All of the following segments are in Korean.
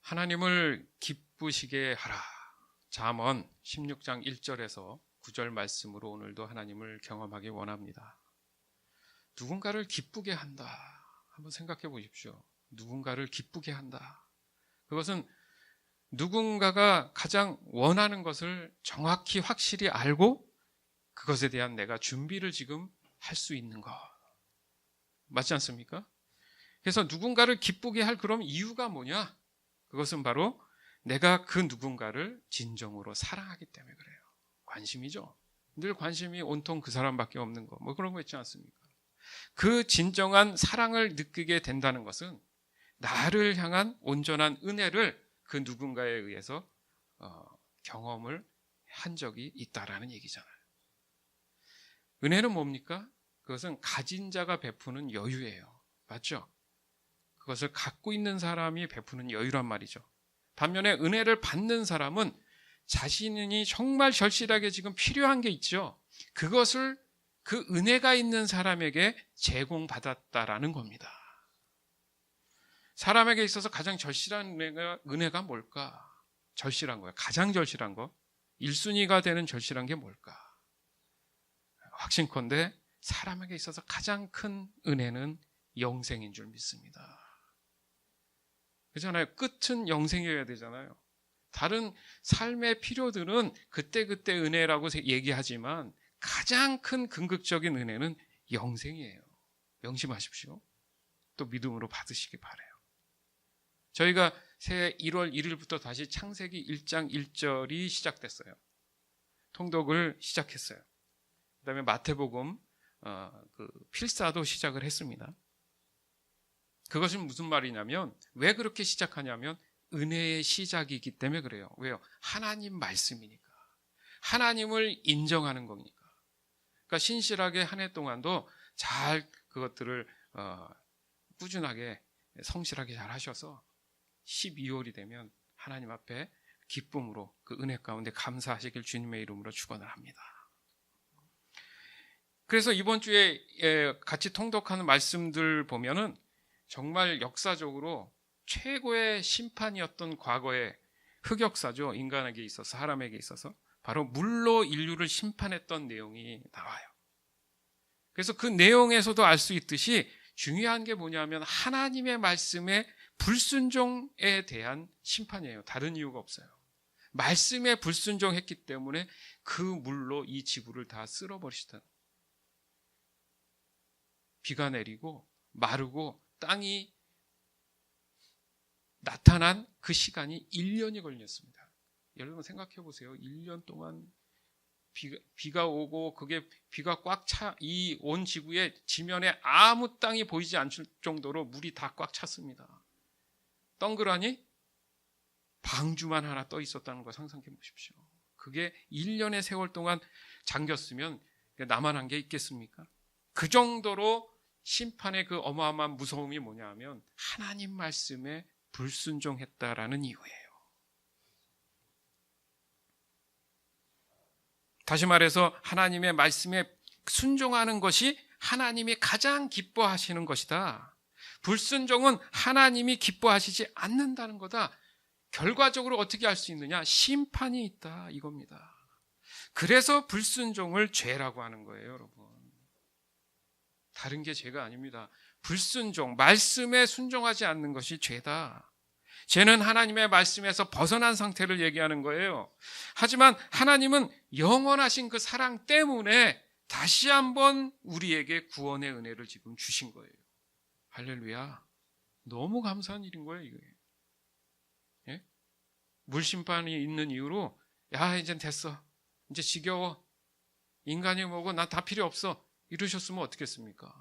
하나님을 기쁘시게 하라. 잠언 16장 1절에서 9절 말씀으로 오늘도 하나님을 경험하기 원합니다. 누군가를 기쁘게 한다. 한번 생각해 보십시오. 누군가를 기쁘게 한다. 그것은 누군가가 가장 원하는 것을 정확히 확실히 알고 그것에 대한 내가 준비를 지금 할 수 있는 것. 맞지 않습니까? 그래서 누군가를 기쁘게 할 그럼 이유가 뭐냐? 그것은 바로 내가 그 누군가를 진정으로 사랑하기 때문에 그래요. 관심이죠. 늘 관심이 온통 그 사람밖에 없는 거. 뭐 그런 거 있지 않습니까? 그 진정한 사랑을 느끼게 된다는 것은 나를 향한 온전한 은혜를 그 누군가에 의해서 경험을 한 적이 있다라는 얘기잖아요. 은혜는 뭡니까? 그것은 가진 자가 베푸는 여유예요. 맞죠? 그것을 갖고 있는 사람이 베푸는 여유란 말이죠. 반면에 은혜를 받는 사람은 자신이 정말 절실하게 지금 필요한 게 있죠. 그것을 그 은혜가 있는 사람에게 제공받았다라는 겁니다. 사람에게 있어서 가장 절실한 은혜가 뭘까? 절실한 거예요. 가장 절실한 거. 1순위가 되는 절실한 게 뭘까? 확신컨대 사람에게 있어서 가장 큰 은혜는 영생인 줄 믿습니다. 그렇잖아요. 끝은 영생이어야 되잖아요. 다른 삶의 필요들은 그때그때 은혜라고 얘기하지만 가장 큰 궁극적인 은혜는 영생이에요. 명심하십시오. 또 믿음으로 받으시기 바라요. 저희가 새해 1월 1일부터 다시 창세기 1장 1절이 시작됐어요. 통독을 시작했어요. 그 다음에 마태복음 그 필사도 시작을 했습니다. 그것은 무슨 말이냐면 왜 그렇게 시작하냐면 은혜의 시작이기 때문에 그래요. 왜요? 하나님 말씀이니까. 하나님을 인정하는 거니까. 그러니까 신실하게 한 해 동안도 잘 그것들을 꾸준하게 성실하게 잘 하셔서 12월이 되면 하나님 앞에 기쁨으로 그 은혜 가운데 감사하시길 주님의 이름으로 축원을 합니다. 그래서 이번 주에 같이 통독하는 말씀들 보면은 정말 역사적으로 최고의 심판이었던 과거의 흑역사죠. 인간에게 있어서, 사람에게 있어서 바로 물로 인류를 심판했던 내용이 나와요. 그래서 그 내용에서도 알 수 있듯이 중요한 게 뭐냐면 하나님의 말씀에 불순종에 대한 심판이에요. 다른 이유가 없어요. 말씀에 불순종했기 때문에 그 물로 이 지구를 다 쓸어버리시던, 비가 내리고 마르고 땅이 나타난 그 시간이 1년이 걸렸습니다. 여러분 생각해 보세요. 1년 동안 비가 오고 그게 비가 꽉 차, 이 온 지구의 지면에 아무 땅이 보이지 않을 정도로 물이 다 꽉 찼습니다. 덩그러니 방주만 하나 떠 있었다는 거 상상해 보십시오. 그게 1년의 세월 동안 잠겼으면 나만한 게 있겠습니까? 그 정도로 심판의 그 어마어마한 무서움이 뭐냐 하면 하나님 말씀에 불순종했다라는 이유예요. 다시 말해서 하나님의 말씀에 순종하는 것이 하나님이 가장 기뻐하시는 것이다. 불순종은 하나님이 기뻐하시지 않는다는 거다. 결과적으로 어떻게 할 수 있느냐? 심판이 있다 이겁니다. 그래서 불순종을 죄라고 하는 거예요, 여러분. 다른 게 죄가 아닙니다. 불순종, 말씀에 순종하지 않는 것이 죄다. 죄는 하나님의 말씀에서 벗어난 상태를 얘기하는 거예요. 하지만 하나님은 영원하신 그 사랑 때문에 다시 한번 우리에게 구원의 은혜를 지금 주신 거예요. 할렐루야. 너무 감사한 일인 거예요, 이게. 예? 물심판이 있는 이유로 야, 이젠 됐어. 이제 지겨워. 인간이 뭐고 나 다 필요 없어. 이러셨으면 어떻겠습니까?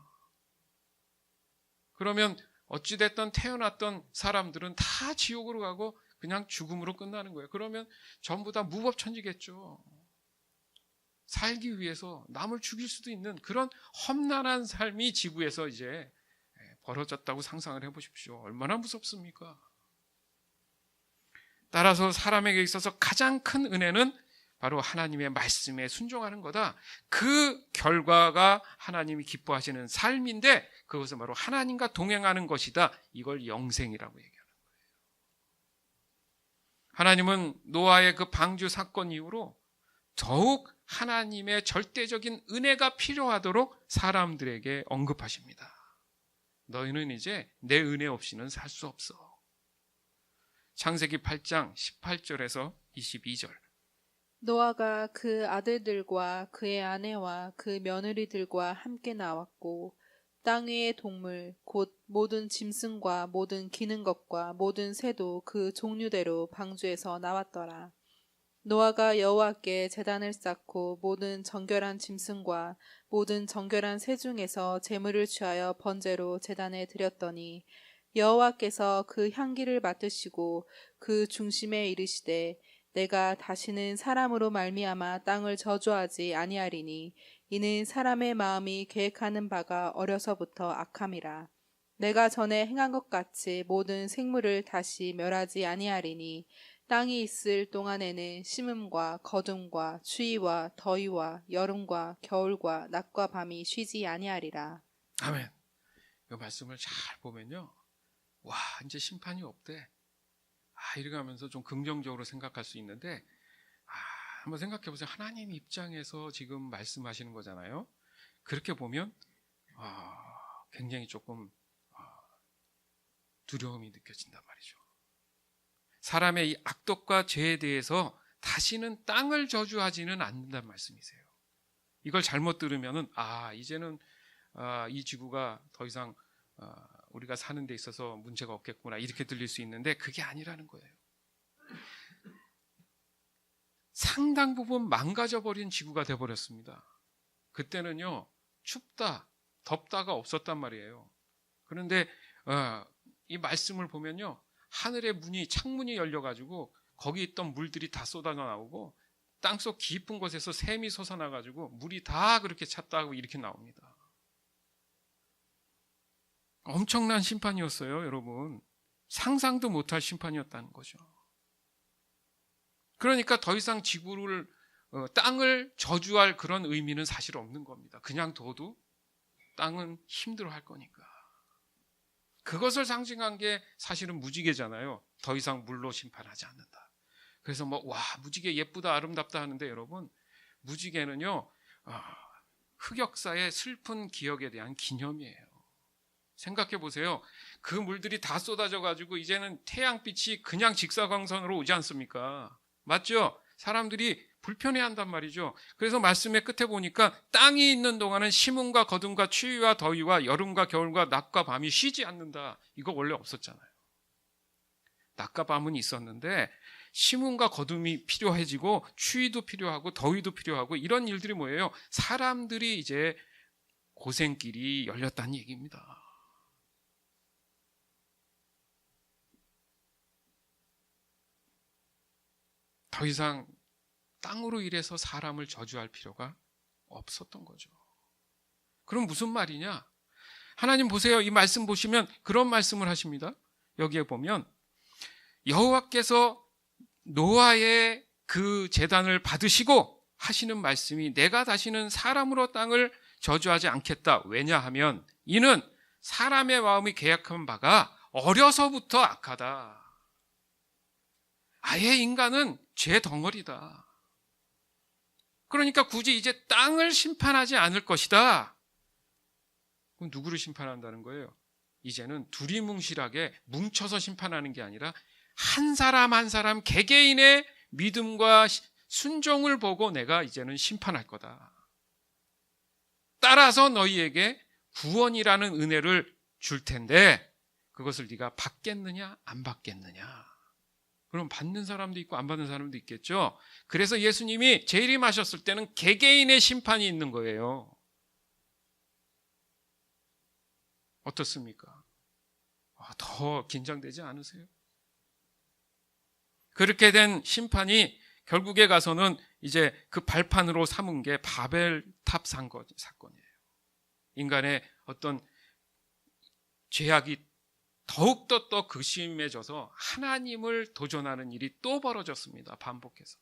그러면 어찌됐든 태어났던 사람들은 다 지옥으로 가고 그냥 죽음으로 끝나는 거예요. 그러면 전부 다 무법천지겠죠. 살기 위해서 남을 죽일 수도 있는 그런 험난한 삶이 지구에서 이제 벌어졌다고 상상을 해보십시오. 얼마나 무섭습니까? 따라서 사람에게 있어서 가장 큰 은혜는 바로 하나님의 말씀에 순종하는 거다. 그 결과가 하나님이 기뻐하시는 삶인데 그것은 바로 하나님과 동행하는 것이다. 이걸 영생이라고 얘기하는 거예요. 하나님은 노아의 그 방주 사건 이후로 더욱 하나님의 절대적인 은혜가 필요하도록 사람들에게 언급하십니다. 너희는 이제 내 은혜 없이는 살 수 없어. 창세기 8장 18절에서 22절. 노아가 그 아들들과 그의 아내와 그 며느리들과 함께 나왔고 땅 위의 동물 곧 모든 짐승과 모든 기는 것과 모든 새도 그 종류대로 방주에서 나왔더라. 노아가 여호와께 제단을 쌓고 모든 정결한 짐승과 모든 정결한 새 중에서 제물을 취하여 번제로 제단에 드렸더니 여호와께서 그 향기를 맡으시고 그 중심에 이르시되 내가 다시는 사람으로 말미암아 땅을 저주하지 아니하리니 이는 사람의 마음이 계획하는 바가 어려서부터 악함이라. 내가 전에 행한 것 같이 모든 생물을 다시 멸하지 아니하리니 땅이 있을 동안에는 심음과 거둠과 추위와 더위와 여름과 겨울과 낮과 밤이 쉬지 아니하리라. 아멘. 이 말씀을 잘 보면요, 와, 이제 심판이 없대. 이렇게 하면서 좀 긍정적으로 생각할 수 있는데, 한번 생각해 보세요. 하나님 입장에서 지금 말씀하시는 거잖아요. 그렇게 보면 굉장히 조금 두려움이 느껴진단 말이죠. 사람의 이 악독과 죄에 대해서 다시는 땅을 저주하지는 않는다는 말씀이세요. 이걸 잘못 들으면은 이제는 이 지구가 더 이상 우리가 사는 데 있어서 문제가 없겠구나 이렇게 들릴 수 있는데 그게 아니라는 거예요. 상당 부분 망가져버린 지구가 돼버렸습니다. 그때는요, 춥다 덥다가 없었단 말이에요. 그런데 이 말씀을 보면요, 하늘의 문이 창문이 열려가지고 거기 있던 물들이 다 쏟아져 나오고 땅속 깊은 곳에서 샘이 솟아나가지고 물이 다 그렇게 찼다 하고 이렇게 나옵니다. 엄청난 심판이었어요, 여러분. 상상도 못할 심판이었다는 거죠. 그러니까 더 이상 지구를 땅을 저주할 그런 의미는 사실 없는 겁니다. 그냥 둬도 땅은 힘들어할 거니까. 그것을 상징한 게 사실은 무지개잖아요. 더 이상 물로 심판하지 않는다. 그래서 무지개 예쁘다 아름답다 하는데 여러분, 무지개는요, 흑역사의 슬픈 기억에 대한 기념이에요. 생각해 보세요. 그 물들이 다 쏟아져 가지고 이제는 태양빛이 그냥 직사광선으로 오지 않습니까? 맞죠? 사람들이 불편해한단 말이죠. 그래서 말씀의 끝에 보니까 땅이 있는 동안은 심음과 거둠과 추위와 더위와 여름과 겨울과 낮과 밤이 쉬지 않는다. 이거 원래 없었잖아요. 낮과 밤은 있었는데 심음과 거둠이 필요해지고 추위도 필요하고 더위도 필요하고 이런 일들이 뭐예요? 사람들이 이제 고생길이 열렸다는 얘기입니다. 더 이상 땅으로 인해서 사람을 저주할 필요가 없었던 거죠. 그럼 무슨 말이냐? 하나님 보세요. 이 말씀 보시면 그런 말씀을 하십니다. 여기에 보면 여호와께서 노아의 그 제단을 받으시고 하시는 말씀이 내가 다시는 사람으로 땅을 저주하지 않겠다. 왜냐하면 이는 사람의 마음이 계약한 바가 어려서부터 악하다. 아예 인간은 죄 덩어리다. 그러니까 굳이 이제 땅을 심판하지 않을 것이다. 그럼 누구를 심판한다는 거예요? 이제는 두리뭉실하게 뭉쳐서 심판하는 게 아니라 한 사람 한 사람 개개인의 믿음과 순종을 보고 내가 이제는 심판할 거다. 따라서 너희에게 구원이라는 은혜를 줄 텐데 그것을 네가 받겠느냐 안 받겠느냐. 그럼 받는 사람도 있고 안 받는 사람도 있겠죠. 그래서 예수님이 재림하셨을 때는 개개인의 심판이 있는 거예요. 어떻습니까? 더 긴장되지 않으세요? 그렇게 된 심판이 결국에 가서는 이제 그 발판으로 삼은 게 바벨탑 사건이에요. 인간의 어떤 죄악이 더욱더 또 극심해져서 하나님을 도전하는 일이 또 벌어졌습니다. 반복해서.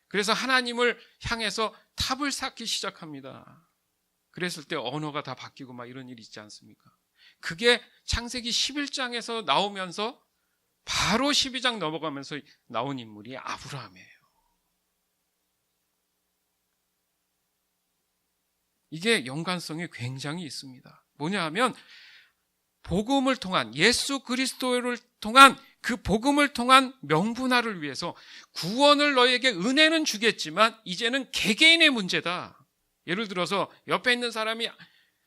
그래서 하나님을 향해서 탑을 쌓기 시작합니다. 그랬을 때 언어가 다 바뀌고 막 이런 일이 있지 않습니까? 그게 창세기 11장에서 나오면서 바로 12장 넘어가면서 나온 인물이 아브라함이에요. 이게 연관성이 굉장히 있습니다. 뭐냐 하면 복음을 통한, 예수 그리스도를 통한, 그 복음을 통한 명분화를 위해서 구원을 너에게 은혜는 주겠지만 이제는 개개인의 문제다. 예를 들어서 옆에 있는 사람이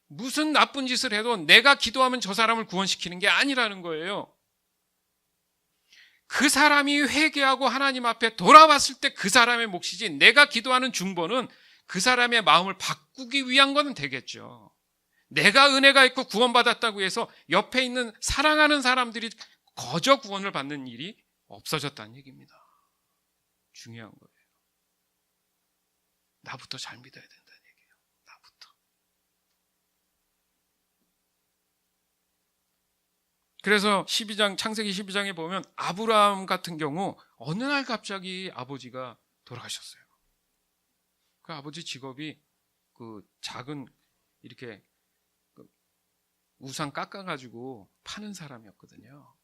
무슨 나쁜 짓을 해도 내가 기도하면 저 사람을 구원시키는 게 아니라는 거예요. 그 사람이 회개하고 하나님 앞에 돌아왔을 때 그 사람의 몫이지, 내가 기도하는 중보는 그 사람의 마음을 바꾸기 위한 건 되겠죠. 내가 은혜가 있고 구원받았다고 해서 옆에 있는 사랑하는 사람들이 거저 구원을 받는 일이 없어졌다는 얘기입니다. 중요한 거예요. 나부터 잘 믿어야 된다는 얘기예요. 나부터. 그래서 창세기 12장에 보면 아브라함 같은 경우 어느 날 갑자기 아버지가 돌아가셨어요. 그 아버지 직업이 그 작은 이렇게 우산 깎아가지고 파는 사람이었거든요.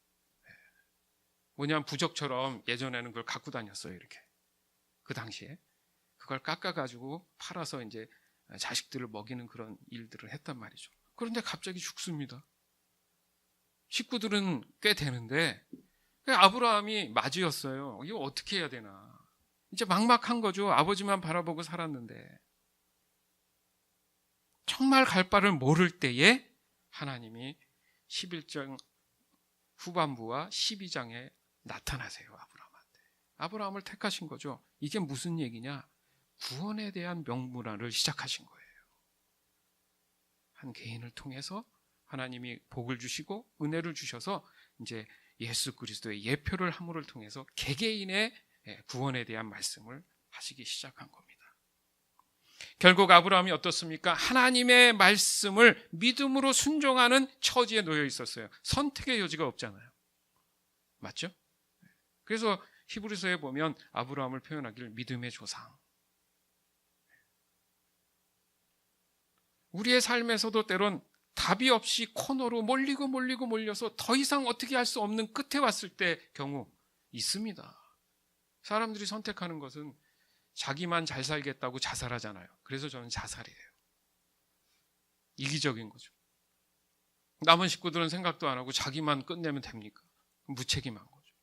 뭐냐면 부적처럼 예전에는 그걸 갖고 다녔어요. 이렇게. 그 당시에. 그걸 깎아가지고 팔아서 이제 자식들을 먹이는 그런 일들을 했단 말이죠. 그런데 갑자기 죽습니다. 식구들은 꽤 되는데 아브라함이 맞이였어요. 이거 어떻게 해야 되나. 이제 막막한 거죠. 아버지만 바라보고 살았는데. 정말 갈 바를 모를 때에 하나님이 11장 후반부와 12장에 나타나세요. 아브라함한테. 아브라함을 택하신 거죠. 이게 무슨 얘기냐? 구원에 대한 명문화를 시작하신 거예요. 한 개인을 통해서 하나님이 복을 주시고 은혜를 주셔서 이제 예수 그리스도의 예표를 함으로 통해서 개개인의 구원에 대한 말씀을 하시기 시작한 겁니다. 결국 아브라함이 어떻습니까? 하나님의 말씀을 믿음으로 순종하는 처지에 놓여 있었어요. 선택의 여지가 없잖아요. 맞죠? 그래서 히브리서에 보면 아브라함을 표현하기를 믿음의 조상. 우리의 삶에서도 때론 답이 없이 코너로 몰려서 더 이상 어떻게 할 수 없는 끝에 왔을 때 경우 있습니다. 사람들이 선택하는 것은 자기만 잘 살겠다고 자살하잖아요. 그래서 저는 자살이에요. 이기적인 거죠. 남은 식구들은 생각도 안 하고 자기만 끝내면 됩니까? 무책임한 거죠.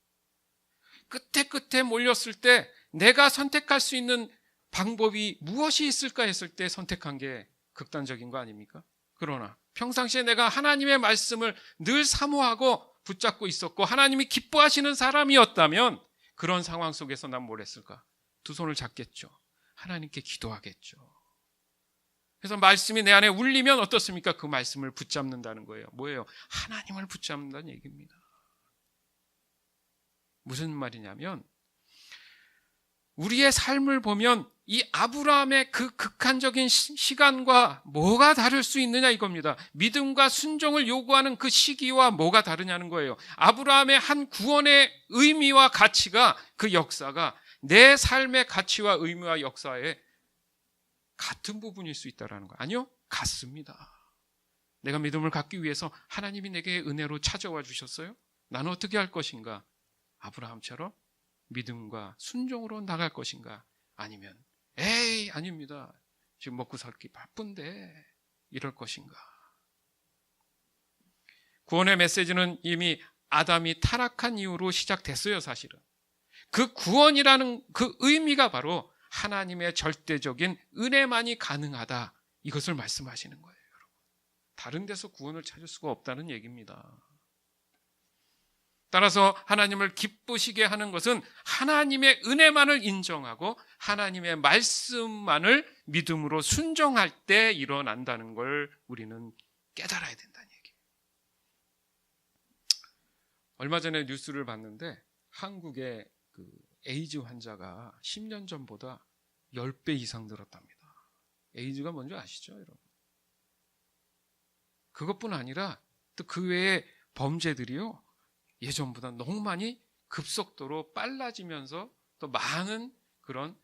끝에 몰렸을 때 내가 선택할 수 있는 방법이 무엇이 있을까 했을 때 선택한 게 극단적인 거 아닙니까? 그러나 평상시에 내가 하나님의 말씀을 늘 사모하고 붙잡고 있었고 하나님이 기뻐하시는 사람이었다면 그런 상황 속에서 난 뭘 했을까? 두 손을 잡겠죠. 하나님께 기도하겠죠. 그래서 말씀이 내 안에 울리면 어떻습니까? 그 말씀을 붙잡는다는 거예요. 뭐예요? 하나님을 붙잡는다는 얘기입니다. 무슨 말이냐면 우리의 삶을 보면 이 아브라함의 그 극한적인 시간과 뭐가 다를 수 있느냐 이겁니다. 믿음과 순종을 요구하는 그 시기와 뭐가 다르냐는 거예요. 아브라함의 한 구원의 의미와 가치가, 그 역사가 내 삶의 가치와 의미와 역사에 같은 부분일 수 있다는 거예요. 아니요, 같습니다. 내가 믿음을 갖기 위해서 하나님이 내게 은혜로 찾아와 주셨어요. 나는 어떻게 할 것인가? 아브라함처럼 믿음과 순종으로 나갈 것인가? 아니면 에이 아닙니다. 지금 먹고 살기 바쁜데 이럴 것인가? 구원의 메시지는 이미 아담이 타락한 이후로 시작됐어요. 사실은 그 구원이라는 그 의미가 바로 하나님의 절대적인 은혜만이 가능하다, 이것을 말씀하시는 거예요. 여러분. 다른 데서 구원을 찾을 수가 없다는 얘기입니다. 따라서 하나님을 기쁘시게 하는 것은 하나님의 은혜만을 인정하고 하나님의 말씀만을 믿음으로 순종할 때 일어난다는 걸 우리는 깨달아야 된다는 얘기예요. 얼마 전에 뉴스를 봤는데 한국의 그 에이즈 환자가 10년 전보다 10배 이상 늘었답니다. 에이즈가 뭔지 아시죠, 여러분? 그것뿐 아니라 또 그 외에 범죄들이요, 예전보다 너무 많이 급속도로 빨라지면서 또 많은 그런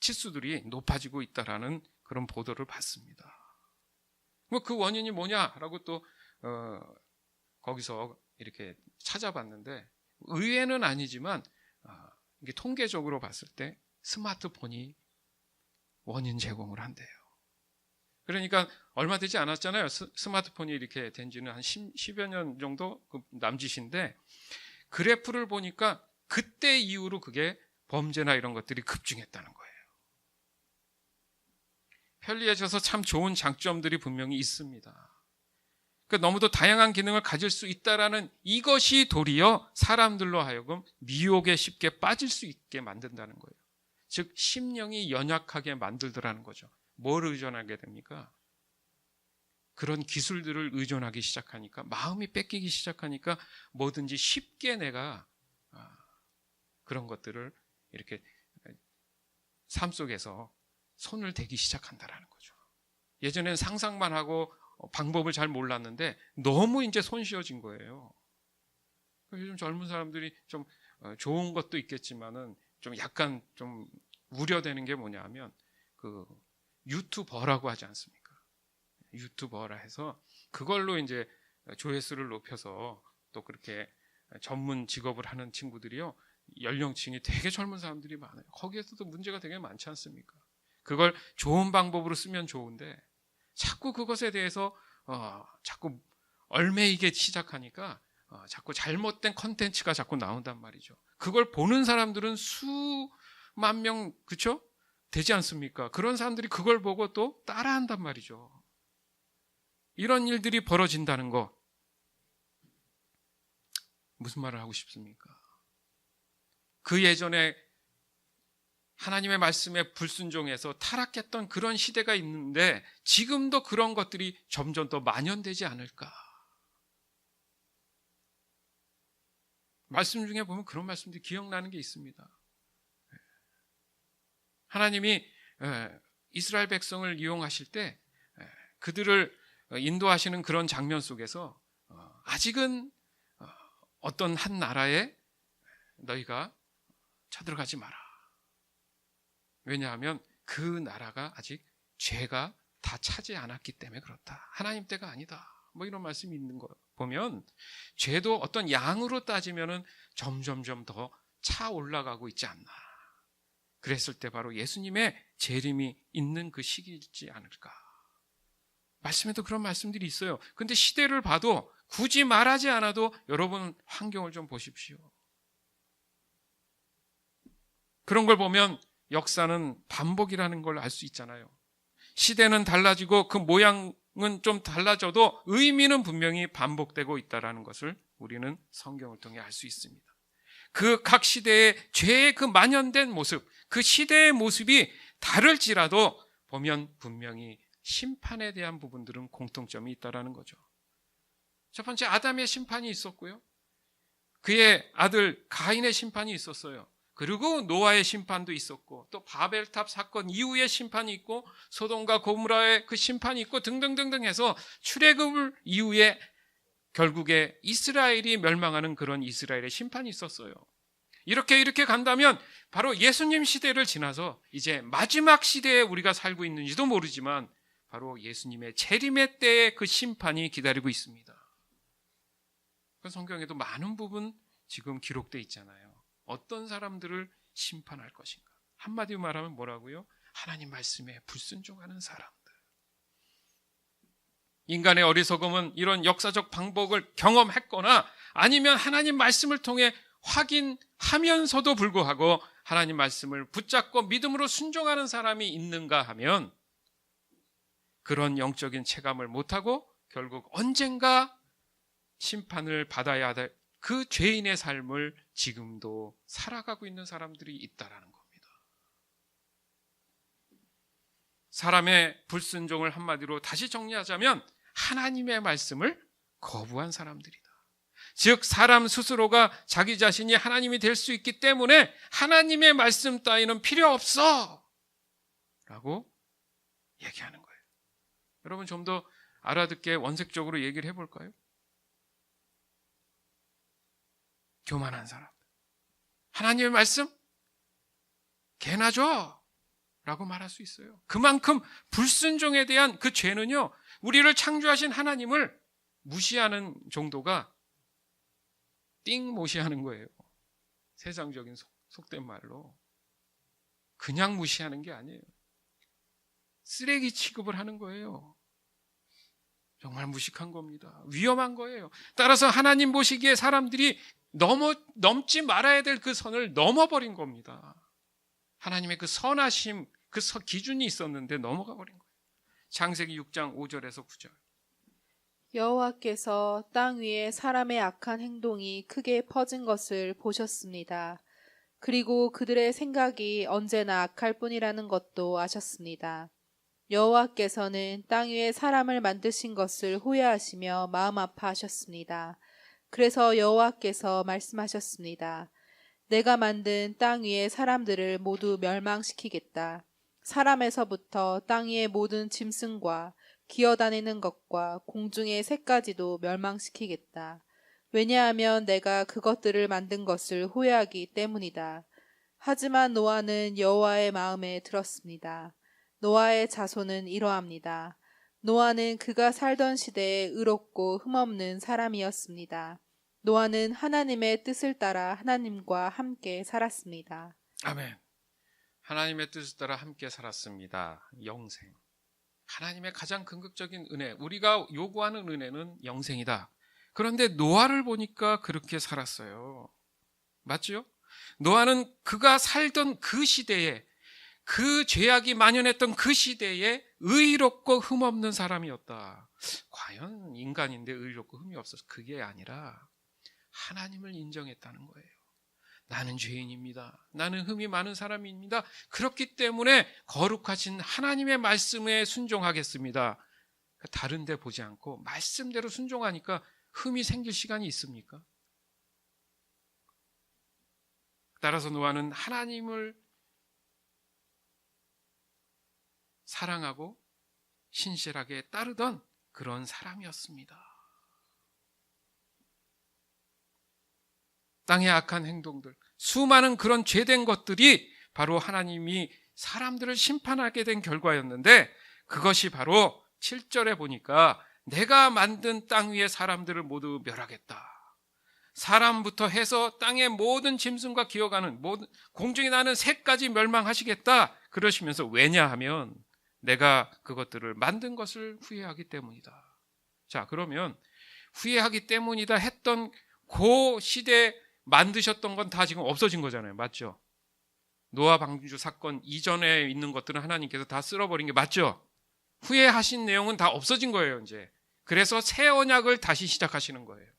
치수들이 높아지고 있다라는 그런 보도를 봤습니다. 뭐 그 원인이 뭐냐라고 또 거기서 이렇게 찾아봤는데 의외는 아니지만 이게 통계적으로 봤을 때 스마트폰이 원인 제공을 한대요. 그러니까 얼마 되지 않았잖아요. 스마트폰이 이렇게 된 지는 한 10여 년 정도 남짓인데 그래프를 보니까 그때 이후로 그게 범죄나 이런 것들이 급증했다는 거예요. 편리해져서 참 좋은 장점들이 분명히 있습니다. 그러니까 너무도 다양한 기능을 가질 수 있다라는 이것이 도리어 사람들로 하여금 미혹에 쉽게 빠질 수 있게 만든다는 거예요. 즉 심령이 연약하게 만들더라는 거죠. 뭘 의존하게 됩니까? 그런 기술들을 의존하기 시작하니까, 마음이 뺏기기 시작하니까 뭐든지 쉽게 내가 그런 것들을 이렇게 삶 속에서 손을 대기 시작한다라는 거죠. 예전엔 상상만 하고 방법을 잘 몰랐는데 너무 이제 손쉬워진 거예요. 요즘 젊은 사람들이 좀 좋은 것도 있겠지만은 좀 약간 좀 우려되는 게 뭐냐면 그 유튜버라고 하지 않습니까? 유튜버라 해서 그걸로 이제 조회수를 높여서 또 그렇게 전문 직업을 하는 친구들이요, 연령층이 되게 젊은 사람들이 많아요. 거기에서도 문제가 되게 많지 않습니까? 그걸 좋은 방법으로 쓰면 좋은데 자꾸 그것에 대해서 자꾸 얼매이게 시작하니까 자꾸 잘못된 컨텐츠가 자꾸 나온단 말이죠. 그걸 보는 사람들은 수만 명, 그렇죠? 되지 않습니까? 그런 사람들이 그걸 보고 또 따라한단 말이죠. 이런 일들이 벌어진다는 거, 무슨 말을 하고 싶습니까? 그 예전에 하나님의 말씀에 불순종해서 타락했던 그런 시대가 있는데 지금도 그런 것들이 점점 더 만연되지 않을까? 말씀 중에 보면 그런 말씀들이 기억나는 게 있습니다. 하나님이 이스라엘 백성을 이용하실 때 그들을 인도하시는 그런 장면 속에서 아직은 어떤 한 나라에 너희가 쳐들어가지 마라. 왜냐하면 그 나라가 아직 죄가 다 차지 않았기 때문에 그렇다. 하나님 때가 아니다. 뭐 이런 말씀이 있는 거 보면 죄도 어떤 양으로 따지면은 점점점 더 차 올라가고 있지 않나. 그랬을 때 바로 예수님의 재림이 있는 그 시기이지 않을까. 말씀에도 그런 말씀들이 있어요. 근데 시대를 봐도 굳이 말하지 않아도 여러분 환경을 좀 보십시오. 그런 걸 보면 역사는 반복이라는 걸 알 수 있잖아요. 시대는 달라지고 그 모양은 좀 달라져도 의미는 분명히 반복되고 있다는 것을 우리는 성경을 통해 알 수 있습니다. 그 각 시대의 죄의 그 만연된 모습, 그 시대의 모습이 다를지라도 보면 분명히 심판에 대한 부분들은 공통점이 있다는 거죠. 첫 번째, 아담의 심판이 있었고요. 그의 아들 가인의 심판이 있었어요. 그리고 노아의 심판도 있었고 또 바벨탑 사건 이후의 심판이 있고 소돔과 고모라의 그 심판이 있고 등등등등 해서 출애굽 이후에 결국에 이스라엘이 멸망하는 그런 이스라엘의 심판이 있었어요. 이렇게 간다면 바로 예수님 시대를 지나서 이제 마지막 시대에 우리가 살고 있는지도 모르지만 바로 예수님의 재림의 때의 그 심판이 기다리고 있습니다. 그 성경에도 많은 부분 지금 기록되어 있잖아요. 어떤 사람들을 심판할 것인가. 한마디로 말하면 뭐라고요? 하나님 말씀에 불순종하는 사람들. 인간의 어리석음은 이런 역사적 방법을 경험했거나 아니면 하나님 말씀을 통해 확인하면서도 불구하고 하나님 말씀을 붙잡고 믿음으로 순종하는 사람이 있는가 하면 그런 영적인 체감을 못하고 결국 언젠가 심판을 받아야 될 그 죄인의 삶을 지금도 살아가고 있는 사람들이 있다라는 겁니다. 사람의 불순종을 한마디로 다시 정리하자면 하나님의 말씀을 거부한 사람들이다. 즉 사람 스스로가 자기 자신이 하나님이 될 수 있기 때문에 하나님의 말씀 따위는 필요 없어 라고 얘기하는 거예요. 여러분 좀 더 알아듣게 원색적으로 얘기를 해볼까요? 교만한 사람. 하나님의 말씀? 개나 줘 라고 말할 수 있어요. 그만큼 불순종에 대한 그 죄는요, 우리를 창조하신 하나님을 무시하는 정도가 띵 무시하는 거예요. 세상적인 속된 말로. 그냥 무시하는 게 아니에요. 쓰레기 취급을 하는 거예요. 정말 무식한 겁니다. 위험한 거예요. 따라서 하나님 보시기에 사람들이 넘지 말아야 될 그 선을 넘어버린 겁니다. 하나님의 그 선하심, 그 기준이 있었는데 넘어가 버린 거예요. 창세기 6장 5절에서 9절. 여호와께서 땅 위에 사람의 악한 행동이 크게 퍼진 것을 보셨습니다. 그리고 그들의 생각이 언제나 악할 뿐이라는 것도 아셨습니다. 여호와께서는 땅 위에 사람을 만드신 것을 후회하시며 마음 아파하셨습니다. 그래서 여호와께서 말씀하셨습니다. 내가 만든 땅 위의 사람들을 모두 멸망시키겠다. 사람에서부터 땅 위의 모든 짐승과 기어다니는 것과 공중의 새까지도 멸망시키겠다. 왜냐하면 내가 그것들을 만든 것을 후회하기 때문이다. 하지만 노아는 여호와의 마음에 들었습니다. 노아의 자손은 이러합니다. 노아는 그가 살던 시대에 의롭고 흠없는 사람이었습니다. 노아는 하나님의 뜻을 따라 하나님과 함께 살았습니다. 아멘. 하나님의 뜻을 따라 함께 살았습니다. 영생. 하나님의 가장 궁극적인 은혜, 우리가 요구하는 은혜는 영생이다. 그런데 노아를 보니까 그렇게 살았어요. 맞죠? 노아는 그가 살던 그 시대에, 그 죄악이 만연했던 그 시대에 의롭고 흠없는 사람이었다. 과연 인간인데 의롭고 흠이 없어서 그게 아니라 하나님을 인정했다는 거예요. 나는 죄인입니다. 나는 흠이 많은 사람입니다. 그렇기 때문에 거룩하신 하나님의 말씀에 순종하겠습니다. 다른 데 보지 않고 말씀대로 순종하니까 흠이 생길 시간이 있습니까? 따라서 노아는 하나님을 사랑하고 신실하게 따르던 그런 사람이었습니다. 땅의 악한 행동들, 수많은 그런 죄된 것들이 바로 하나님이 사람들을 심판하게 된 결과였는데, 그것이 바로 7절에 보니까 내가 만든 땅 위의 사람들을 모두 멸하겠다. 사람부터 해서 땅의 모든 짐승과 기어가는 모든 공중에 나는 새까지 멸망하시겠다. 그러시면서 왜냐하면 내가 그것들을 만든 것을 후회하기 때문이다. 자, 그러면 후회하기 때문이다 했던 그 시대 만드셨던 건 다 지금 없어진 거잖아요. 맞죠? 노아 방주 사건 이전에 있는 것들은 하나님께서 다 쓸어버린 게 맞죠? 후회하신 내용은 다 없어진 거예요, 이제. 그래서 새 언약을 다시 시작하시는 거예요.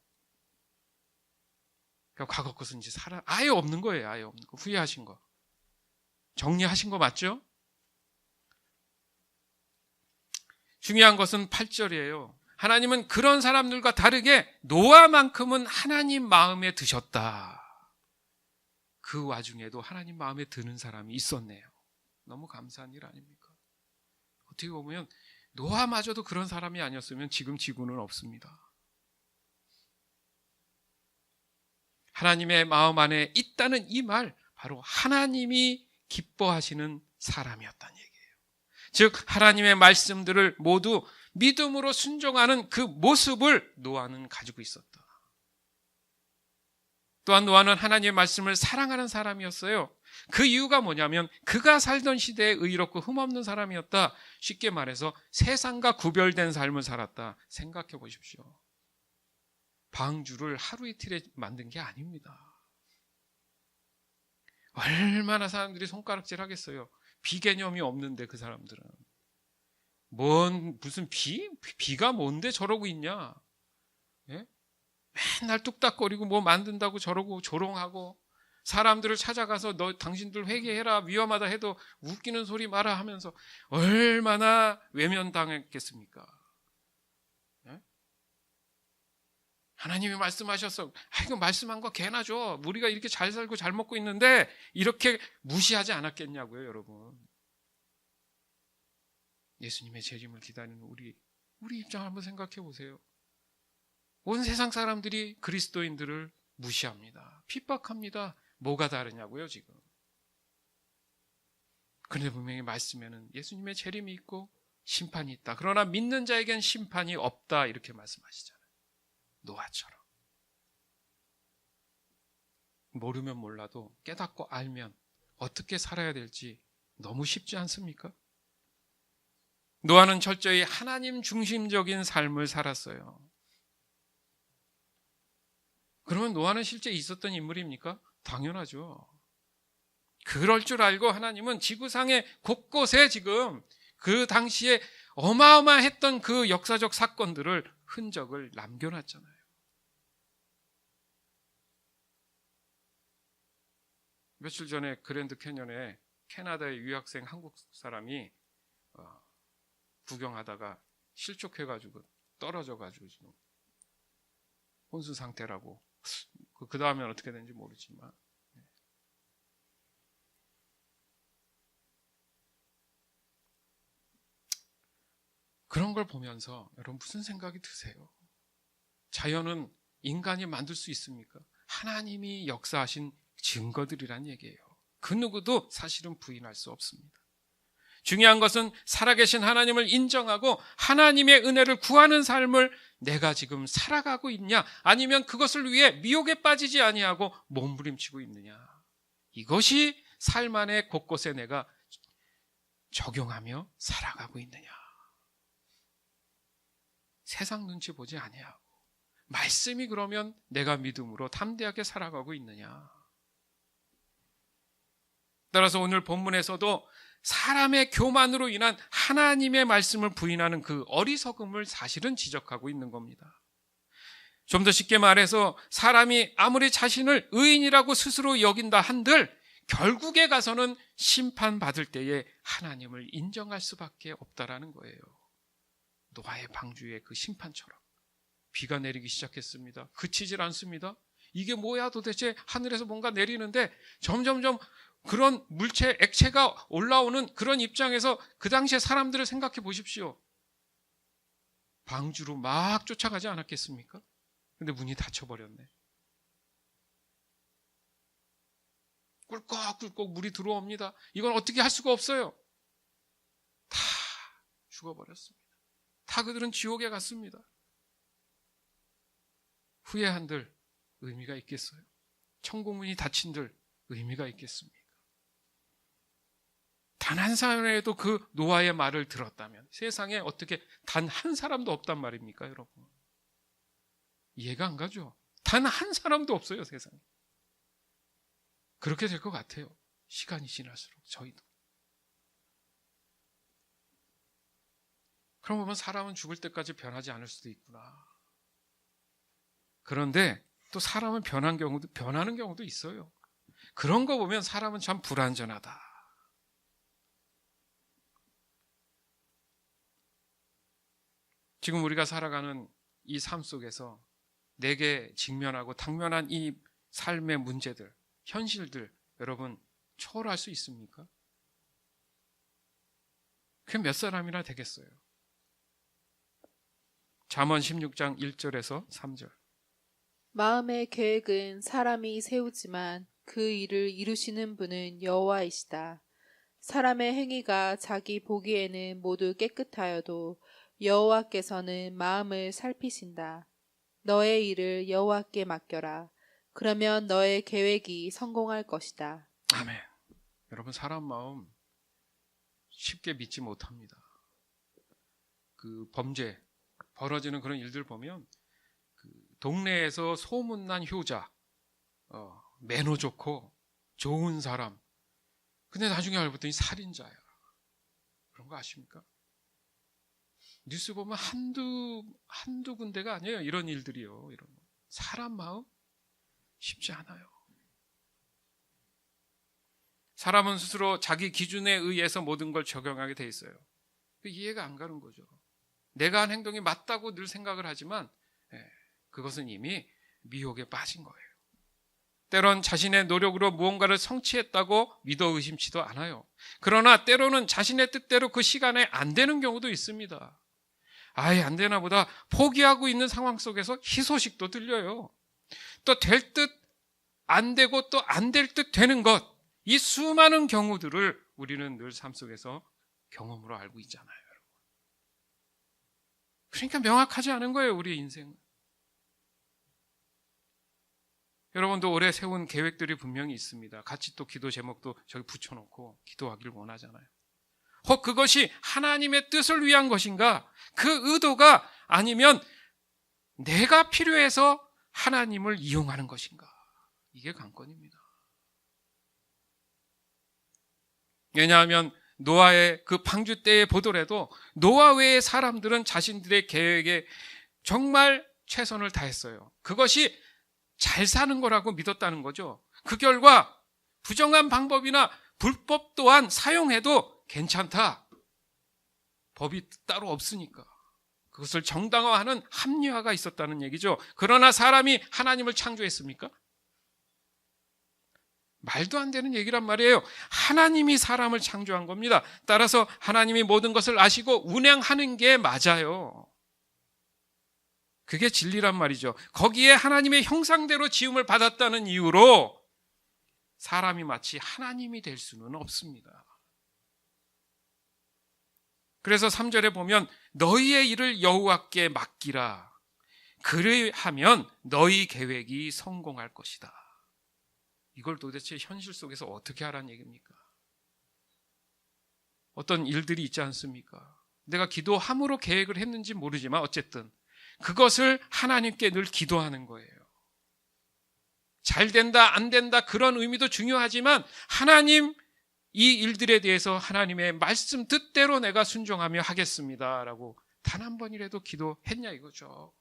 그러니까 과거 것은 이제 아예 없는 거예요. 아예 없는 거. 후회하신 거. 정리하신 거 맞죠? 중요한 것은 8절이에요. 하나님은 그런 사람들과 다르게 노아만큼은 하나님 마음에 드셨다. 그 와중에도 하나님 마음에 드는 사람이 있었네요. 너무 감사한 일 아닙니까? 어떻게 보면 노아마저도 그런 사람이 아니었으면 지금 지구는 없습니다. 하나님의 마음 안에 있다는 이 말, 바로 하나님이 기뻐하시는 사람이었다는 얘기예요. 즉 하나님의 말씀들을 모두 믿음으로 순종하는 그 모습을 노아는 가지고 있었다. 또한 노아는 하나님의 말씀을 사랑하는 사람이었어요. 그 이유가 뭐냐면 그가 살던 시대에 의롭고 흠없는 사람이었다. 쉽게 말해서 세상과 구별된 삶을 살았다. 생각해 보십시오. 방주를 하루 이틀에 만든 게 아닙니다. 얼마나 사람들이 손가락질 하겠어요. 비개념이 없는데 그 사람들은. 무슨 비가 뭔데 저러고 있냐? 예? 맨날 뚝딱거리고 뭐 만든다고 저러고 조롱하고 사람들을 찾아가서 당신들 회개해라 위험하다 해도 웃기는 소리 마라 하면서 얼마나 외면당했겠습니까? 예? 하나님이 말씀하셨어. 이거 말씀한 거 개나 줘. 우리가 이렇게 잘 살고 잘 먹고 있는데 이렇게 무시하지 않았겠냐고요, 여러분. 예수님의 재림을 기다리는 우리 입장을 한번 생각해 보세요. 온 세상 사람들이 그리스도인들을 무시합니다. 핍박합니다. 뭐가 다르냐고요, 지금. 그런데 분명히 말씀에는 예수님의 재림이 있고 심판이 있다. 그러나 믿는 자에겐 심판이 없다. 이렇게 말씀하시잖아요. 노아처럼. 모르면 몰라도 깨닫고 알면 어떻게 살아야 될지 너무 쉽지 않습니까? 노아는 철저히 하나님 중심적인 삶을 살았어요. 그러면 노아는 실제 있었던 인물입니까? 당연하죠. 그럴 줄 알고 하나님은 지구상의 곳곳에 지금 그 당시에 어마어마했던 그 역사적 사건들을 흔적을 남겨놨잖아요. 며칠 전에 그랜드 캐년에 캐나다의 유학생 한국 사람이 구경하다가 실족해가지고 떨어져가지고 지금 혼수 상태라고. 그 다음엔 어떻게 되는지 모르지만 그런 걸 보면서 여러분 무슨 생각이 드세요? 자연은 인간이 만들 수 있습니까? 하나님이 역사하신 증거들이란 얘기예요. 그 누구도 사실은 부인할 수 없습니다. 중요한 것은 살아계신 하나님을 인정하고 하나님의 은혜를 구하는 삶을 내가 지금 살아가고 있냐, 아니면 그것을 위해 미혹에 빠지지 아니하고 몸부림치고 있느냐. 이것이 삶 안에 곳곳에 내가 적용하며 살아가고 있느냐. 세상 눈치 보지 아니하고 말씀이 그러면 내가 믿음으로 담대하게 살아가고 있느냐. 따라서 오늘 본문에서도 사람의 교만으로 인한 하나님의 말씀을 부인하는 그 어리석음을 사실은 지적하고 있는 겁니다. 좀 더 쉽게 말해서 사람이 아무리 자신을 의인이라고 스스로 여긴다 한들 결국에 가서는 심판받을 때에 하나님을 인정할 수밖에 없다라는 거예요. 노아의 방주의 그 심판처럼 비가 내리기 시작했습니다. 그치질 않습니다. 이게 뭐야 도대체, 하늘에서 뭔가 내리는데 점점점 그런 물체, 액체가 올라오는 그런 입장에서 그 당시에 사람들을 생각해 보십시오. 방주로 막 쫓아가지 않았겠습니까? 근데 문이 닫혀버렸네. 꿀꺽꿀꺽 물이 들어옵니다. 이건 어떻게 할 수가 없어요. 다 죽어버렸습니다. 다 그들은 지옥에 갔습니다. 후회한들 의미가 있겠어요? 천국문이 닫힌들 의미가 있겠습니까? 단 한 사람이라도 그 노아의 말을 들었다면 세상에 어떻게 단 한 사람도 없단 말입니까, 여러분? 이해가 안 가죠? 단 한 사람도 없어요, 세상에. 그렇게 될 것 같아요. 시간이 지날수록 저희도. 그럼 보면 사람은 죽을 때까지 변하지 않을 수도 있구나. 그런데 또 사람은 변하는 경우도 있어요. 그런 거 보면 사람은 참 불완전하다. 지금 우리가 살아가는 이 삶 속에서 내게 직면하고 당면한 이 삶의 문제들, 현실들, 여러분 초월할 수 있습니까? 그게 몇 사람이나 되겠어요? 잠언 16장 1절에서 3절. 마음의 계획은 사람이 세우지만 그 일을 이루시는 분은 여호와이시다. 사람의 행위가 자기 보기에는 모두 깨끗하여도 여호와께서는 마음을 살피신다. 너의 일을 여호와께 맡겨라. 그러면 너의 계획이 성공할 것이다. 아멘. 여러분, 사람 마음 쉽게 믿지 못합니다. 그 범죄 벌어지는 그런 일들 보면 그 동네에서 소문난 효자, 매너 좋고 좋은 사람, 근데 나중에 알고 봤더니 살인자야. 그런 거 아십니까? 뉴스 보면 한두 군데가 아니에요. 이런 일들이요. 이런 거. 사람 마음 쉽지 않아요. 사람은 스스로 자기 기준에 의해서 모든 걸 적용하게 돼 있어요. 이해가 안 가는 거죠. 내가 한 행동이 맞다고 늘 생각을 하지만 그것은 이미 미혹에 빠진 거예요. 때론 자신의 노력으로 무언가를 성취했다고 믿어 의심치도 않아요. 그러나 때로는 자신의 뜻대로 그 시간에 안 되는 경우도 있습니다. 아예 안 되나 보다 포기하고 있는 상황 속에서 희소식도 들려요. 또 될 듯 안 되고 또 안 될 듯 되는 것, 이 수많은 경우들을 우리는 늘 삶 속에서 경험으로 알고 있잖아요, 여러분. 그러니까 명확하지 않은 거예요, 우리의 인생은. 여러분도 올해 세운 계획들이 분명히 있습니다. 같이 또 기도 제목도 저기 붙여놓고 기도하기를 원하잖아요. 혹 그것이 하나님의 뜻을 위한 것인가? 그 의도가 아니면 내가 필요해서 하나님을 이용하는 것인가? 이게 관건입니다. 왜냐하면 노아의 그 방주 때에 보더라도 노아 외의 사람들은 자신들의 계획에 정말 최선을 다했어요. 그것이 잘 사는 거라고 믿었다는 거죠. 그 결과 부정한 방법이나 불법 또한 사용해도 괜찮다. 법이 따로 없으니까. 그것을 정당화하는 합리화가 있었다는 얘기죠. 그러나 사람이 하나님을 창조했습니까? 말도 안 되는 얘기란 말이에요. 하나님이 사람을 창조한 겁니다. 따라서 하나님이 모든 것을 아시고 운행하는 게 맞아요. 그게 진리란 말이죠. 거기에 하나님의 형상대로 지음을 받았다는 이유로 사람이 마치 하나님이 될 수는 없습니다. 그래서 3절에 보면 너희의 일을 여호와께 맡기라. 그리하면 너희 계획이 성공할 것이다. 이걸 도대체 현실 속에서 어떻게 하라는 얘기입니까? 어떤 일들이 있지 않습니까? 내가 기도함으로 계획을 했는지 모르지만 어쨌든 그것을 하나님께 늘 기도하는 거예요. 잘 된다, 안 된다 그런 의미도 중요하지만 하나님 이 일들에 대해서 하나님의 말씀 뜻대로 내가 순종하며 하겠습니다 라고 단 한 번이라도 기도했냐 이거죠.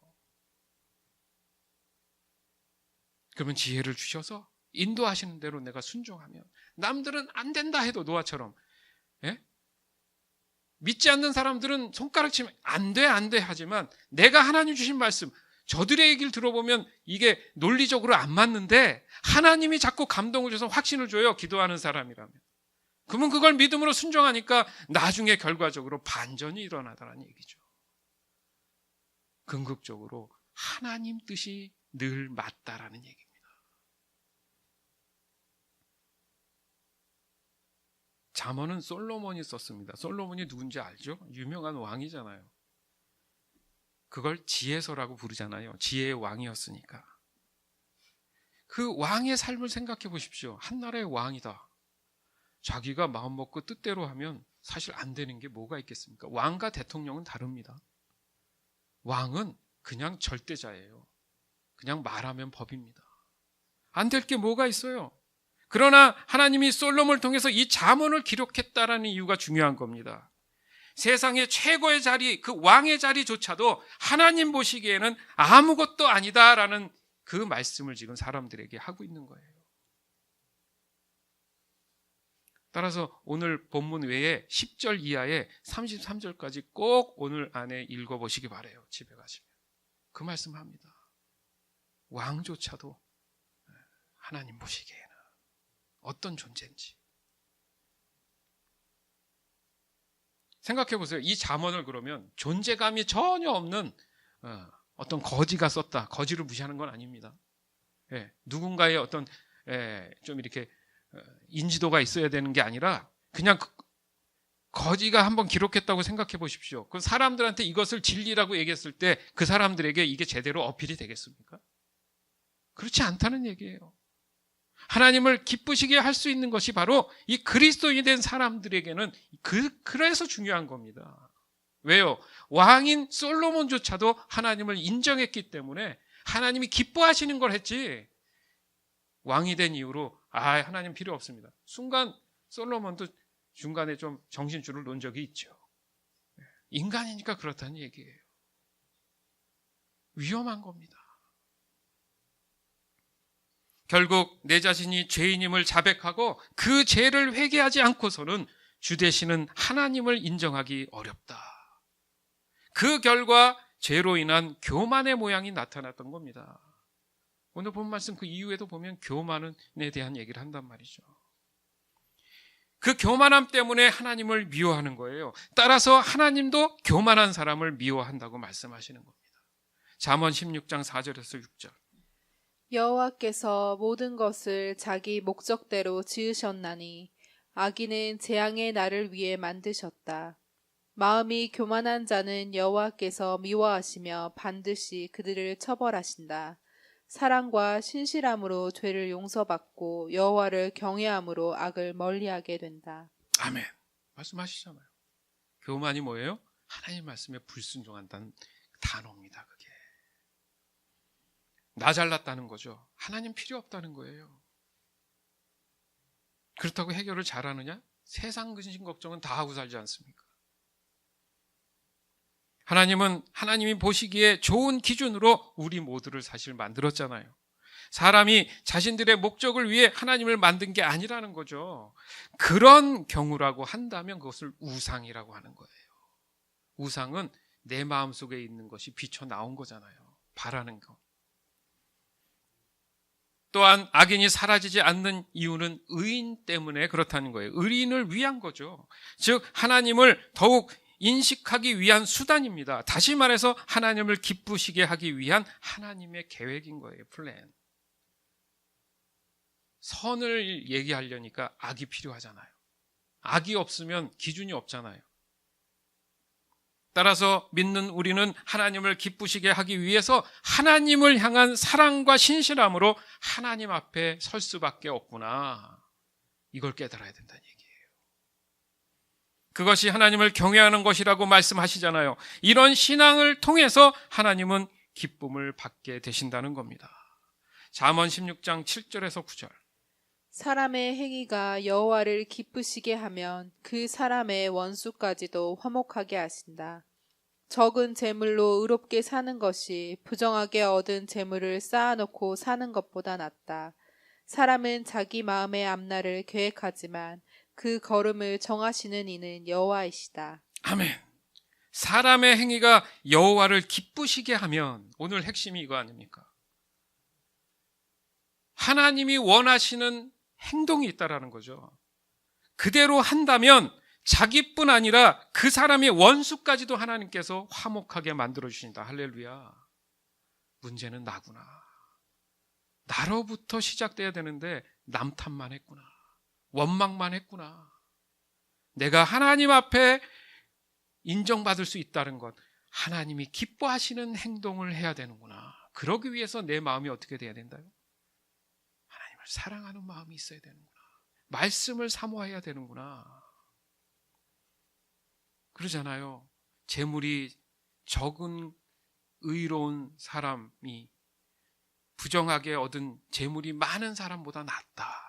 그러면 지혜를 주셔서 인도하시는 대로 내가 순종하면 남들은 안 된다 해도 노아처럼 믿지 않는 사람들은 손가락 치면 안 돼 하지만 내가 하나님 주신 말씀 저들의 얘기를 들어보면 이게 논리적으로 안 맞는데 하나님이 자꾸 감동을 줘서 확신을 줘요. 기도하는 사람이라면. 그러면 그걸 믿음으로 순종하니까 나중에 결과적으로 반전이 일어나더라는 얘기죠. 궁극적으로 하나님 뜻이 늘 맞다라는 얘기입니다. 잠언은 솔로몬이 썼습니다. 솔로몬이 누군지 알죠? 유명한 왕이잖아요. 그걸 지혜서라고 부르잖아요. 지혜의 왕이었으니까. 그 왕의 삶을 생각해 보십시오. 한 나라의 왕이다. 자기가 마음 먹고 뜻대로 하면 사실 안 되는 게 뭐가 있겠습니까? 왕과 대통령은 다릅니다. 왕은 그냥 절대자예요. 그냥 말하면 법입니다. 안 될 게 뭐가 있어요? 그러나 하나님이 솔로몬을 통해서 이 잠언을 기록했다라는 이유가 중요한 겁니다. 세상의 최고의 자리, 그 왕의 자리조차도 하나님 보시기에는 아무것도 아니다라는 그 말씀을 지금 사람들에게 하고 있는 거예요. 따라서 오늘 본문 외에 10절 이하에 33절까지 꼭 오늘 안에 읽어보시기 바라요. 집에 가시면. 그 말씀합니다. 왕조차도 하나님 보시기에는 어떤 존재인지. 생각해 보세요. 이 잠언을 그러면 존재감이 전혀 없는 어떤 거지가 썼다. 거지를 무시하는 건 아닙니다. 누군가의 어떤 좀 이렇게 인지도가 있어야 되는 게 아니라 그냥 거지가 한번 기록했다고 생각해 보십시오. 그 사람들한테 이것을 진리라고 얘기했을 때 그 사람들에게 이게 제대로 어필이 되겠습니까? 그렇지 않다는 얘기예요. 하나님을 기쁘시게 할 수 있는 것이 바로 이 그리스도인이 된 사람들에게는 그래서 중요한 겁니다. 왜요? 왕인 솔로몬조차도 하나님을 인정했기 때문에 하나님이 기뻐하시는 걸 했지 왕이 된 이후로 하나님 필요 없습니다. 순간 솔로몬도 중간에 좀 정신줄을 놓은 적이 있죠. 인간이니까 그렇다는 얘기예요. 위험한 겁니다. 결국 내 자신이 죄인임을 자백하고 그 죄를 회개하지 않고서는 주 되시는 하나님을 인정하기 어렵다. 그 결과 죄로 인한 교만의 모양이 나타났던 겁니다. 오늘 본 말씀 그 이후에도 보면 교만에 대한 얘기를 한단 말이죠. 그 교만함 때문에 하나님을 미워하는 거예요. 따라서 하나님도 교만한 사람을 미워한다고 말씀하시는 겁니다. 잠언 16장 4절에서 6절. 여호와께서 모든 것을 자기 목적대로 지으셨나니 악인은 재앙의 날을 위해 만드셨다. 마음이 교만한 자는 여호와께서 미워하시며 반드시 그들을 처벌하신다. 사랑과 신실함으로 죄를 용서받고 여호와를 경외함으로 악을 멀리하게 된다. 아멘. 말씀하시잖아요. 교만이 뭐예요? 하나님 말씀에 불순종한다는 단어입니다. 그게 나 잘났다는 거죠. 하나님 필요 없다는 거예요. 그렇다고 해결을 잘하느냐? 세상 근심 걱정은 다 하고 살지 않습니까? 하나님은 하나님이 보시기에 좋은 기준으로 우리 모두를 사실 만들었잖아요. 사람이 자신들의 목적을 위해 하나님을 만든 게 아니라는 거죠. 그런 경우라고 한다면 그것을 우상이라고 하는 거예요. 우상은 내 마음속에 있는 것이 비쳐 나온 거잖아요. 바라는 거. 또한 악인이 사라지지 않는 이유는 의인 때문에 그렇다는 거예요. 의인을 위한 거죠. 즉 하나님을 더욱 인식하기 위한 수단입니다. 다시 말해서 하나님을 기쁘시게 하기 위한 하나님의 계획인 거예요. 플랜. 선을 얘기하려니까 악이 필요하잖아요. 악이 없으면 기준이 없잖아요. 따라서 믿는 우리는 하나님을 기쁘시게 하기 위해서 하나님을 향한 사랑과 신실함으로 하나님 앞에 설 수밖에 없구나. 이걸 깨달아야 된다는 얘기예요. 그것이 하나님을 경외하는 것이라고 말씀하시잖아요. 이런 신앙을 통해서 하나님은 기쁨을 받게 되신다는 겁니다. 잠언 16장 7절에서 9절. 사람의 행위가 여호와를 기쁘시게 하면 그 사람의 원수까지도 화목하게 하신다. 적은 재물로 의롭게 사는 것이 부정하게 얻은 재물을 쌓아놓고 사는 것보다 낫다. 사람은 자기 마음의 앞날을 계획하지만 그 걸음을 정하시는 이는 여호와이시다. 아멘. 사람의 행위가 여호와를 기쁘시게 하면 오늘 핵심이 이거 아닙니까? 하나님이 원하시는 행동이 있다라는 거죠. 그대로 한다면 자기뿐 아니라 그 사람의 원수까지도 하나님께서 화목하게 만들어주신다. 할렐루야. 문제는 나구나. 나로부터 시작돼야 되는데 남 탓만 했구나. 원망만 했구나. 내가 하나님 앞에 인정받을 수 있다는 것, 하나님이 기뻐하시는 행동을 해야 되는구나. 그러기 위해서 내 마음이 어떻게 돼야 된다요? 하나님을 사랑하는 마음이 있어야 되는구나. 말씀을 사모해야 되는구나. 그러잖아요. 재물이 적은 의로운 사람이 부정하게 얻은 재물이 많은 사람보다 낫다.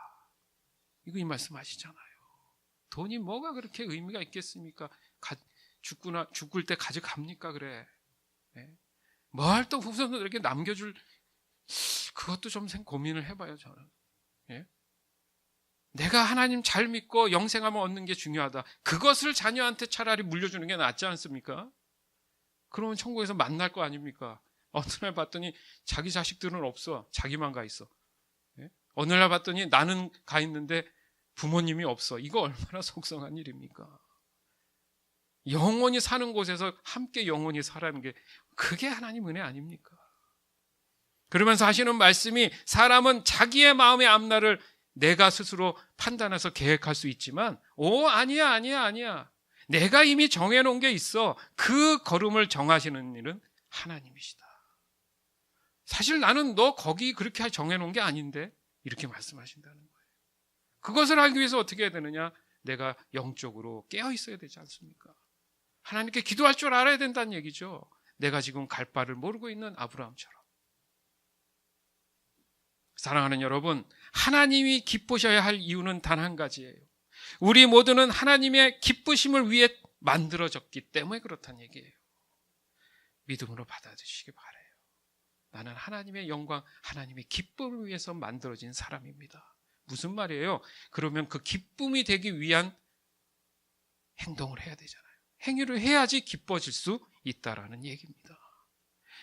이거 이 말씀하시잖아요. 돈이 뭐가 그렇게 의미가 있겠습니까? 죽을 때 가져갑니까? 그래. 네? 뭘 또 후손으로 이렇게 남겨줄, 그것도 좀 고민을 해봐요, 저는. 예? 내가 하나님 잘 믿고 영생하면 얻는 게 중요하다. 그것을 자녀한테 차라리 물려주는 게 낫지 않습니까? 그러면 천국에서 만날 거 아닙니까? 어느 날 봤더니 자기 자식들은 없어. 자기만 가 있어. 예? 어느 날 봤더니 나는 가 있는데 부모님이 없어. 이거 얼마나 속상한 일입니까? 영원히 사는 곳에서 함께 영원히 살아는 게 그게 하나님 은혜 아닙니까? 그러면서 하시는 말씀이 사람은 자기의 마음의 앞날을 내가 스스로 판단해서 계획할 수 있지만 아니야. 내가 이미 정해놓은 게 있어. 그 걸음을 정하시는 일은 하나님이시다. 사실 나는 너 거기 그렇게 정해놓은 게 아닌데 이렇게 말씀하신다는 거예요. 그것을 알기 위해서 어떻게 해야 되느냐? 내가 영적으로 깨어 있어야 되지 않습니까? 하나님께 기도할 줄 알아야 된다는 얘기죠. 내가 지금 갈 바를 모르고 있는 아브라함처럼. 사랑하는 여러분, 하나님이 기쁘셔야 할 이유는 단 한 가지예요. 우리 모두는 하나님의 기쁘심을 위해 만들어졌기 때문에 그렇다는 얘기예요. 믿음으로 받아주시기 바라요. 나는 하나님의 영광, 하나님의 기쁨을 위해서 만들어진 사람입니다. 무슨 말이에요? 그러면 그 기쁨이 되기 위한 행동을 해야 되잖아요. 행위를 해야지 기뻐질 수 있다라는 얘기입니다.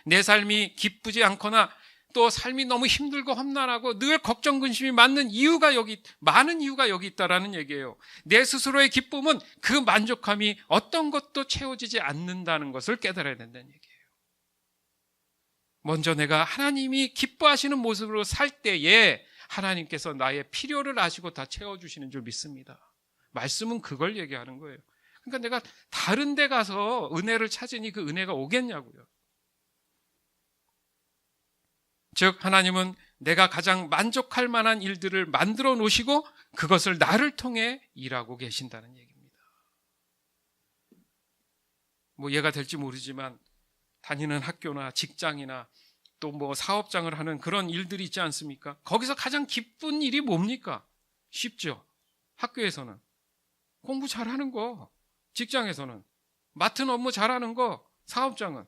내 삶이 기쁘지 않거나 또 삶이 너무 힘들고 험난하고 늘 걱정 근심이 많은 이유가 많은 이유가 여기 있다라는 얘기예요. 내 스스로의 기쁨은 그 만족함이 어떤 것도 채워지지 않는다는 것을 깨달아야 된다는 얘기예요. 먼저 내가 하나님이 기뻐하시는 모습으로 살 때에 하나님께서 나의 필요를 아시고 다 채워주시는 줄 믿습니다. 말씀은 그걸 얘기하는 거예요. 그러니까 내가 다른 데 가서 은혜를 찾으니 그 은혜가 오겠냐고요. 즉 하나님은 내가 가장 만족할 만한 일들을 만들어 놓으시고 그것을 나를 통해 일하고 계신다는 얘기입니다. 뭐 이해가 될지 모르지만 다니는 학교나 직장이나 또 뭐 사업장을 하는 그런 일들이 있지 않습니까? 거기서 가장 기쁜 일이 뭡니까? 쉽죠. 학교에서는 공부 잘하는 거, 직장에서는 맡은 업무 잘하는 거, 사업장은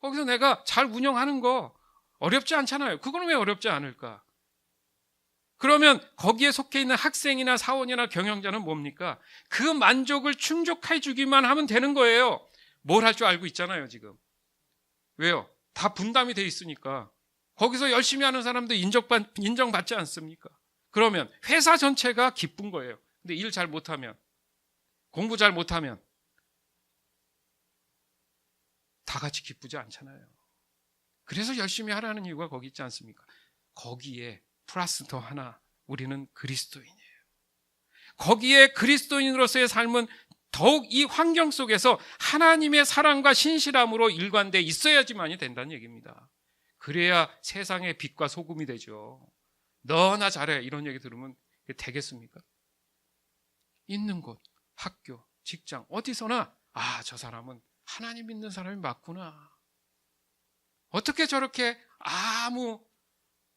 거기서 내가 잘 운영하는 거 어렵지 않잖아요. 그거는 왜 어렵지 않을까? 그러면 거기에 속해 있는 학생이나 사원이나 경영자는 뭡니까? 그 만족을 충족해 주기만 하면 되는 거예요. 뭘 할 줄 알고 있잖아요, 지금. 왜요? 다 분담이 돼 있으니까. 거기서 열심히 하는 사람도 인정받지 않습니까? 그러면 회사 전체가 기쁜 거예요. 근데 일 잘 못하면, 공부 잘 못하면 다 같이 기쁘지 않잖아요. 그래서 열심히 하라는 이유가 거기 있지 않습니까? 거기에 플러스 더 하나, 우리는 그리스도인이에요. 거기에 그리스도인으로서의 삶은 더욱 이 환경 속에서 하나님의 사랑과 신실함으로 일관돼 있어야지만이 된다는 얘기입니다. 그래야 세상의 빛과 소금이 되죠. 너나 잘해 이런 얘기 들으면 되겠습니까? 있는 곳, 학교, 직장 어디서나 저 사람은 하나님 믿는 사람이 맞구나. 어떻게 저렇게 아무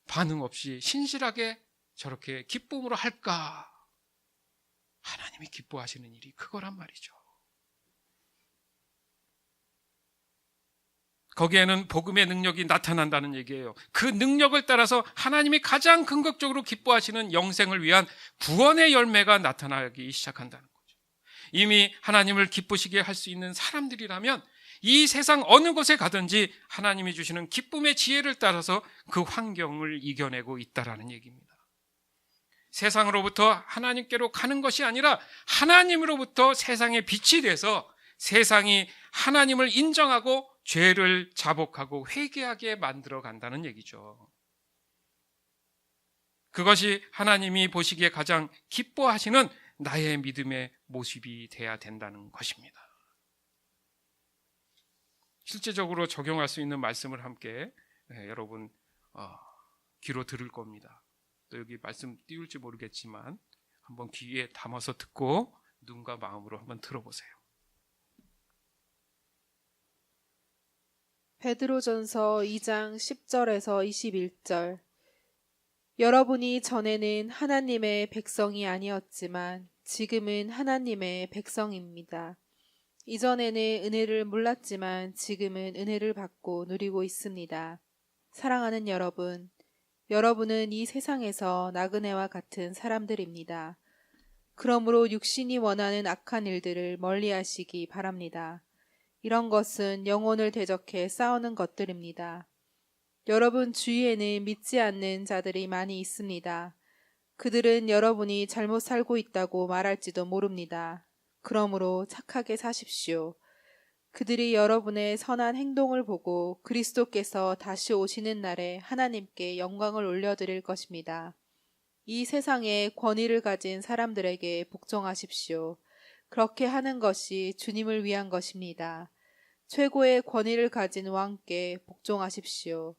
반응 없이 신실하게 저렇게 기쁨으로 할까? 하나님이 기뻐하시는 일이 그거란 말이죠. 거기에는 복음의 능력이 나타난다는 얘기예요. 그 능력을 따라서 하나님이 가장 긍정적으로 기뻐하시는 영생을 위한 구원의 열매가 나타나기 시작한다는 거죠. 이미 하나님을 기쁘시게 할 수 있는 사람들이라면 이 세상 어느 곳에 가든지 하나님이 주시는 기쁨의 지혜를 따라서 그 환경을 이겨내고 있다라는 얘기입니다. 세상으로부터 하나님께로 가는 것이 아니라 하나님으로부터 세상에 빛이 돼서 세상이 하나님을 인정하고 죄를 자복하고 회개하게 만들어 간다는 얘기죠. 그것이 하나님이 보시기에 가장 기뻐하시는 나의 믿음의 모습이 돼야 된다는 것입니다. 실제적으로 적용할 수 있는 말씀을 함께 여러분 귀로 들을 겁니다. 또 여기 말씀 띄울지 모르겠지만 한번 귀에 담아서 듣고 눈과 마음으로 한번 들어보세요. 베드로전서 2장 10절에서 21절. 여러분이 전에는 하나님의 백성이 아니었지만 지금은 하나님의 백성입니다. 이전에는 은혜를 몰랐지만 지금은 은혜를 받고 누리고 있습니다. 사랑하는 여러분, 여러분은 이 세상에서 나그네와 같은 사람들입니다. 그러므로 육신이 원하는 악한 일들을 멀리하시기 바랍니다. 이런 것은 영혼을 대적해 싸우는 것들입니다. 여러분 주위에는 믿지 않는 자들이 많이 있습니다. 그들은 여러분이 잘못 살고 있다고 말할지도 모릅니다. 그러므로 착하게 사십시오. 그들이 여러분의 선한 행동을 보고 그리스도께서 다시 오시는 날에 하나님께 영광을 올려드릴 것입니다. 이 세상에 권위를 가진 사람들에게 복종하십시오. 그렇게 하는 것이 주님을 위한 것입니다. 최고의 권위를 가진 왕께 복종하십시오.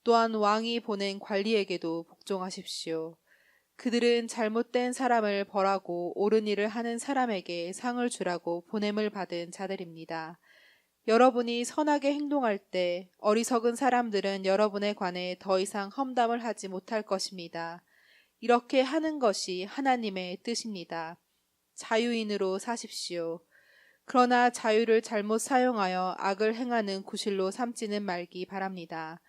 또한 왕이 보낸 관리에게도 복종하십시오. 그들은 잘못된 사람을 벌하고 옳은 일을 하는 사람에게 상을 주라고 보냄을 받은 자들입니다. 여러분이 선하게 행동할 때 어리석은 사람들은 여러분에 관해 더 이상 험담을 하지 못할 것입니다. 이렇게 하는 것이 하나님의 뜻입니다. 자유인으로 사십시오. 그러나 자유를 잘못 사용하여 악을 행하는 구실로 삼지는 말기 바랍니다.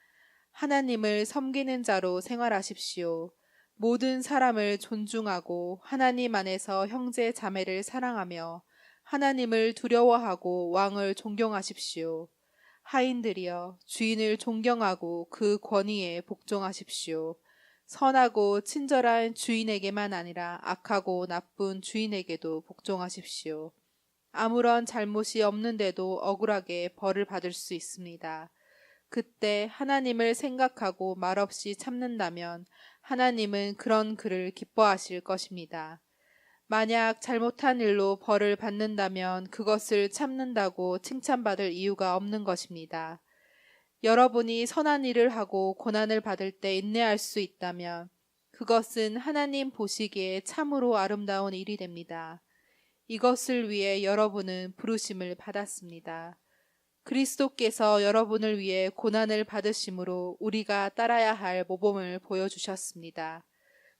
하나님을 섬기는 자로 생활하십시오. 모든 사람을 존중하고 하나님 안에서 형제 자매를 사랑하며 하나님을 두려워하고 왕을 존경하십시오. 하인들이여 주인을 존경하고 그 권위에 복종하십시오. 선하고 친절한 주인에게만 아니라 악하고 나쁜 주인에게도 복종하십시오. 아무런 잘못이 없는데도 억울하게 벌을 받을 수 있습니다. 그때 하나님을 생각하고 말없이 참는다면 하나님은 그런 그를 기뻐하실 것입니다. 만약 잘못한 일로 벌을 받는다면 그것을 참는다고 칭찬받을 이유가 없는 것입니다. 여러분이 선한 일을 하고 고난을 받을 때 인내할 수 있다면 그것은 하나님 보시기에 참으로 아름다운 일이 됩니다. 이것을 위해 여러분은 부르심을 받았습니다. 그리스도께서 여러분을 위해 고난을 받으심으로 우리가 따라야 할 모범을 보여주셨습니다.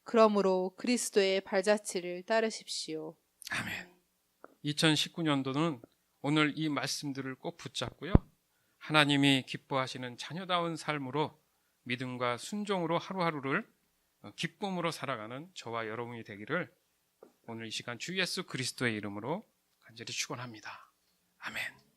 그러므로 그리스도의 발자취를 따르십시오. 아멘. 2019년도는 오늘 이 말씀들을 꼭 붙잡고요. 하나님이 기뻐하시는 자녀다운 삶으로 믿음과 순종으로 하루하루를 기쁨으로 살아가는 저와 여러분이 되기를 오늘 이 시간 주 예수 그리스도의 이름으로 간절히 축원합니다. 아멘.